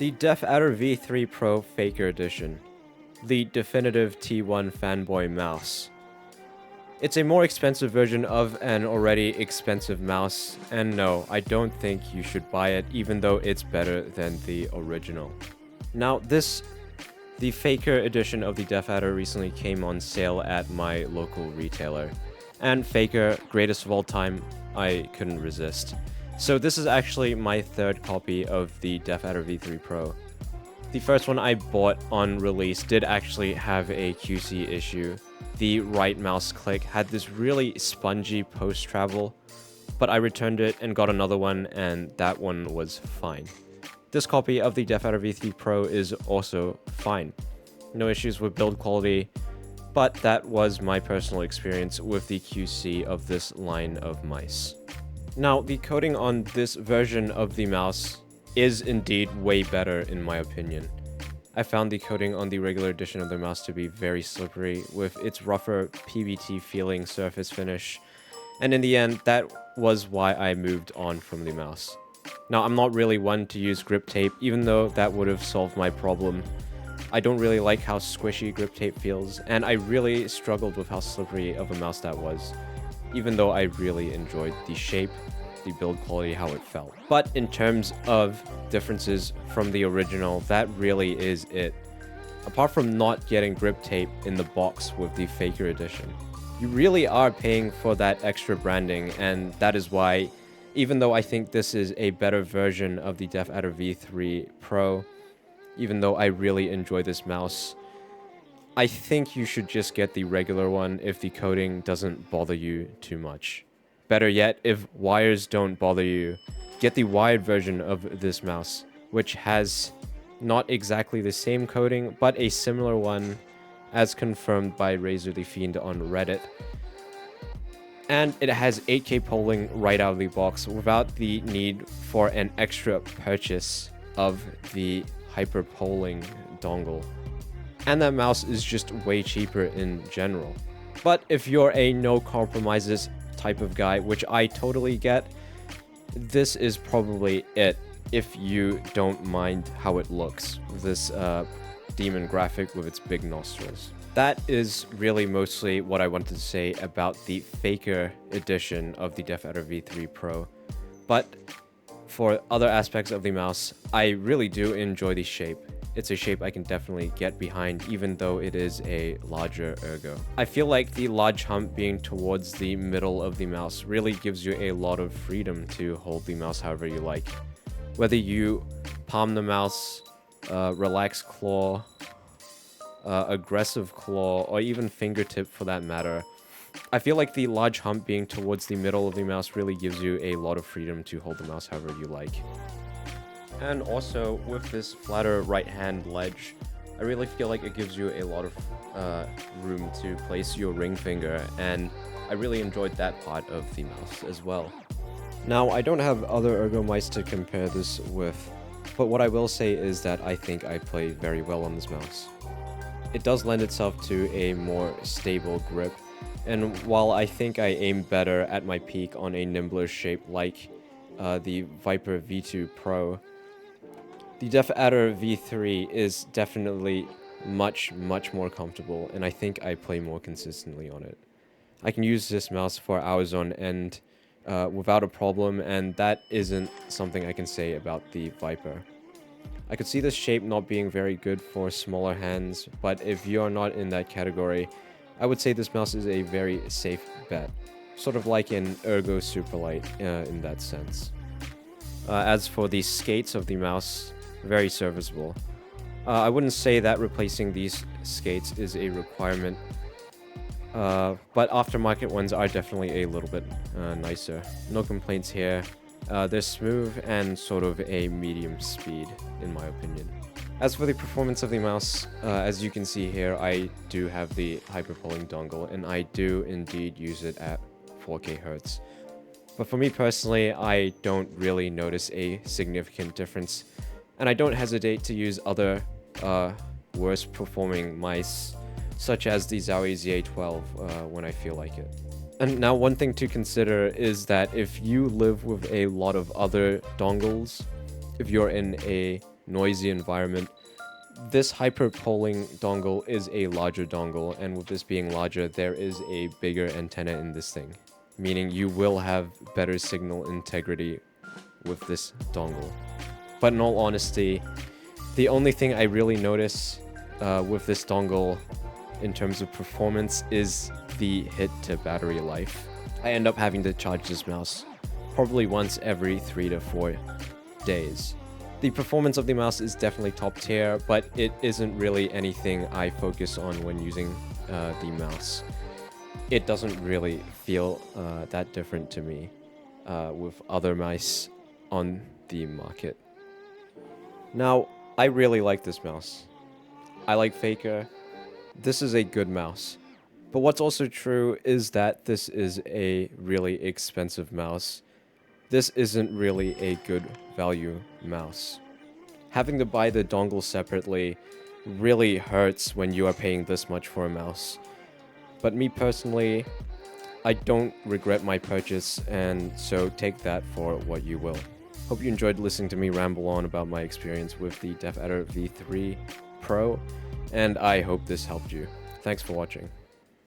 The Deathadder V3 Pro Faker Edition. The definitive T1 fanboy mouse. It's a more expensive version of an already expensive mouse, and no, I don't think you should buy it even though it's better than the original. Now the Faker edition of the Deathadder recently came on sale at my local retailer, and Faker, greatest of all time, I couldn't resist. So this is actually my third copy of the Deathadder V3 Pro. The first one I bought on release did actually have a QC issue. The right mouse click had this really spongy post-travel, but I returned it and got another one, and that one was fine. This copy of the Deathadder V3 Pro is also fine. No issues with build quality, but that was my personal experience with the QC of this line of mice. Now, the coating on this version of the mouse is indeed way better in my opinion. I found the coating on the regular edition of the mouse to be very slippery with its rougher PBT feeling surface finish, and in the end that was why I moved on from the mouse. Now, I'm not really one to use grip tape, even though that would have solved my problem. I don't really like how squishy grip tape feels, and I really struggled with how slippery of a mouse that was, even though I really enjoyed the shape, the build quality, how it felt. But in terms of differences from the original, that really is it. Apart from not getting grip tape in the box with the Faker edition, you really are paying for that extra branding, and that is why, even though I think this is a better version of the Deathadder V3 Pro, even though I really enjoy this mouse, I think you should just get the regular one if the coating doesn't bother you too much. Better yet, if wires don't bother you, get the wired version of this mouse, which has not exactly the same coating, but a similar one, as confirmed by Razor the Fiend on Reddit. And it has 8K polling right out of the box without the need for an extra purchase of the hyper polling dongle. And that mouse is just way cheaper in general. But if you're a no compromises type of guy, which I totally get, this is probably it if you don't mind how it looks, this demon graphic with its big nostrils. That is really mostly what I wanted to say about the Faker edition of the Deathadder V3 Pro. But for other aspects of the mouse, I really do enjoy the shape. It's a shape I can definitely get behind, even though it is a larger ergo. I feel like the large hump being towards the middle of the mouse really gives you a lot of freedom to hold the mouse however you like. Whether you palm the mouse, relax claw, aggressive claw, or even fingertip for that matter, I feel like the large hump being towards the middle of the mouse really gives you a lot of freedom to hold the mouse however you like. And also, with this flatter right-hand ledge, I really feel like it gives you a lot of room to place your ring finger, and I really enjoyed that part of the mouse as well. Now, I don't have other ergo mice to compare this with, but what I will say is that I think I play very well on this mouse. It does lend itself to a more stable grip, and while I think I aim better at my peak on a nimbler shape like the Viper V2 Pro, the Deathadder V3 is definitely much more comfortable, and I think I play more consistently on it. I can use this mouse for hours on end without a problem, and that isn't something I can say about the Viper. I could see this shape not being very good for smaller hands, but if you are not in that category, I would say this mouse is a very safe bet. Sort of like an Ergo Superlight in that sense. As for the skates of the mouse, very serviceable. I wouldn't say that replacing these skates is a requirement, but aftermarket ones are definitely a little bit nicer. No complaints here. They're smooth and sort of a medium speed, in my opinion. As for the performance of the mouse, as you can see here, I do have the hyperpolling dongle, and I do indeed use it at 4K hertz. But for me personally, I don't really notice a significant difference, and I don't hesitate to use other worse performing mice, such as the Zowie ZA12 when I feel like it. And now one thing to consider is that if you live with a lot of other dongles, if you're in a noisy environment. This hyperpolling dongle is a larger dongle, and with this being larger, there is a bigger antenna in this thing, meaning you will have better signal integrity with this dongle. But in all honesty, the only thing I really notice with this dongle in terms of performance is the hit to battery life. I end up having to charge this mouse probably once every 3 to 4 days. The performance of the mouse is definitely top tier, but it isn't really anything I focus on when using the mouse. It doesn't really feel that different to me with other mice on the market. Now, I really like this mouse. I like Faker. This is a good mouse. But what's also true is that this is a really expensive mouse. This isn't really a good value mouse. Having to buy the dongle separately really hurts when you are paying this much for a mouse. But me personally, I don't regret my purchase, and so take that for what you will. Hope you enjoyed listening to me ramble on about my experience with the Deathadder V3 Pro, and I hope this helped you. Thanks for watching.